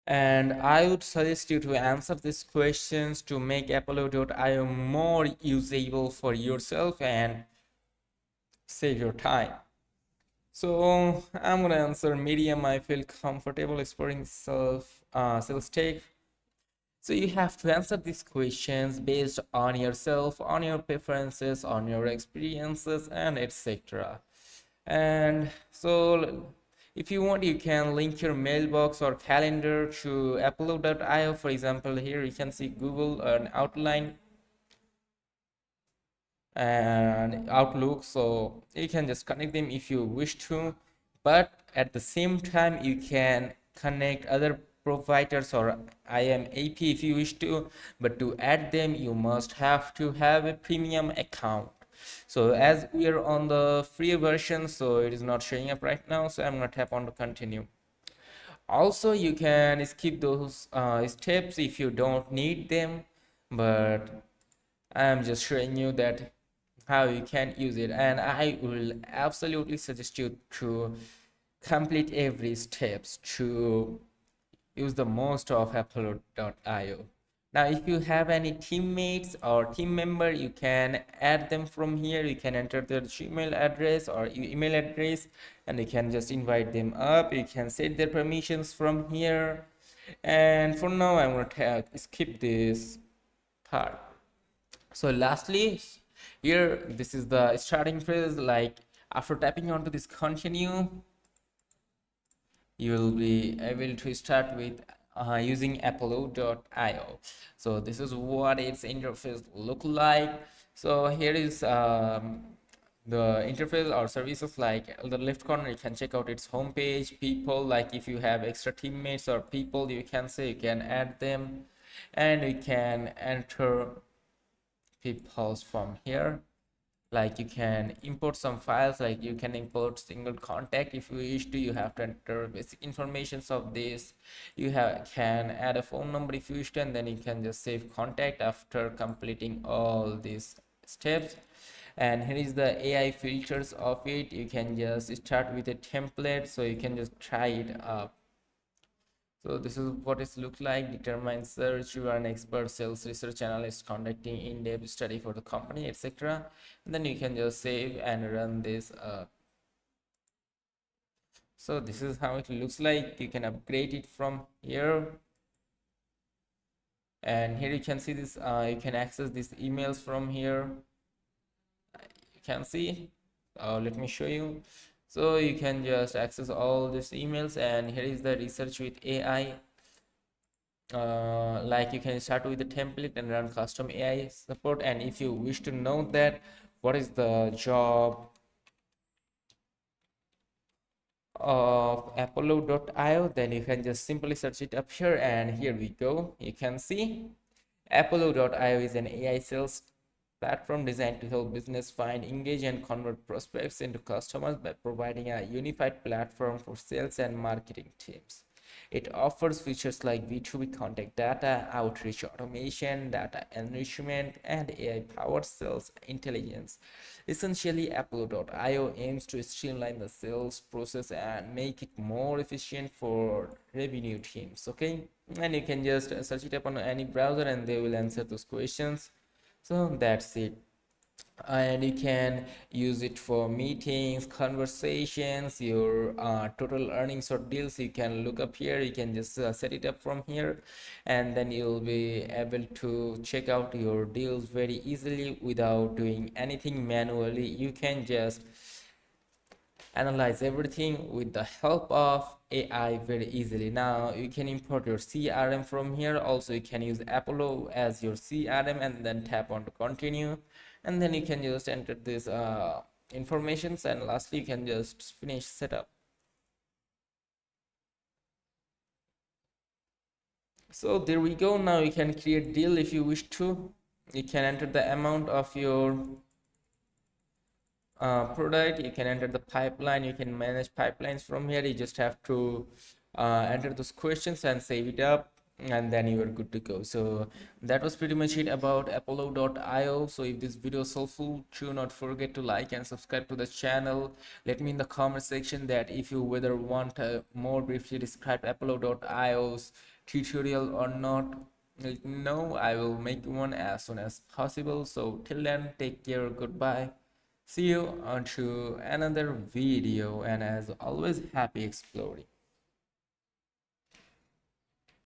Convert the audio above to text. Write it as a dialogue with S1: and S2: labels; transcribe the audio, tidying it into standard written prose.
S1: And I would suggest you to answer these questions to make Apollo.io more usable for yourself and save your time. So I'm gonna answer medium. I feel comfortable exploring sales tech. So you have to answer these questions based on yourself, on your preferences, on your experiences, and etc. And so if you want, you can link your mailbox or calendar to Apollo.io. For example, here you can see Google and Outline and Outlook. So you can just connect them if you wish to, but at the same time, you can connect other providers or IMAP if you wish to, but to add them, you must have to have a premium account. So as we are on the free version, so it is not showing up right now, so I'm gonna tap on to continue. Also, you can skip those steps if you don't need them, but I'm just showing you that how you can use it, and I will absolutely suggest you to complete every steps to use the most of Apollo.io. Now, if you have any teammates or team member, you can add them from here. You can enter their Gmail address or email address, and you can just invite them up. You can set their permissions from here. And for now, I'm gonna skip this part. So lastly, here this is the starting phrase. Like after tapping onto this continue, you will be able to start with using Apollo.io. So this is what its interface look like. So here is the interface or services. Like on the left corner, you can check out its homepage. People, like if you have extra teammates or people, you can say you can add them, and you can enter peoples from here. Like you can import some files, like you can import single contact if you wish to. You have to enter basic informations of this. You can add a phone number if you wish to, and then you can just save contact after completing all these steps. And here is the AI filters of it. You can just start with a template, so you can just try it up. So this is what it looks like. Determine search. You are an expert sales research analyst conducting in-depth study for the company, etc. And then you can just save and run this. So this is how it looks like. You can upgrade it from here. And here you can see this. You can access these emails from here. You can see. Let me show you. So you can just access all these emails, and here is the research with AI. Like you can start with the template and run custom AI support. And if you wish to know that what is the job of Apollo.io, then you can just simply search it up here, and here we go. You can see Apollo.io is an AI sales platform designed to help business find, engage, and convert prospects into customers by providing a unified platform for sales and marketing teams. It offers features like B2B contact data, outreach automation, data enrichment, and AI-powered sales intelligence. Essentially, Apollo.io aims to streamline the sales process and make it more efficient for revenue teams. Okay, and you can just search it up on any browser, and they will answer those questions. So that's it. And you can use it for meetings, conversations, your total earnings or deals. You can look up here. You can just set it up from here, and then you'll be able to check out your deals very easily without doing anything manually. You can just analyze everything with the help of AI very easily. Now you can import your CRM from here. Also, you can use Apollo as your CRM and then tap on to continue, and then you can just enter this informations, and lastly you can just finish setup. So there we go. Now you can create deal if you wish to. You can enter the amount of your product. You can enter the pipeline. You can manage pipelines from here. You just have to enter those questions and save it up, and then you are good to go. So that was pretty much it about Apollo.io. So if this video is helpful, do not forget to like and subscribe to the channel. Let me in the comment section that if you whether want more briefly described Apollo.io's tutorial or not, let me know. I will make one as soon as possible. So till then, take care, goodbye, see you on to another video, and as always, happy exploring.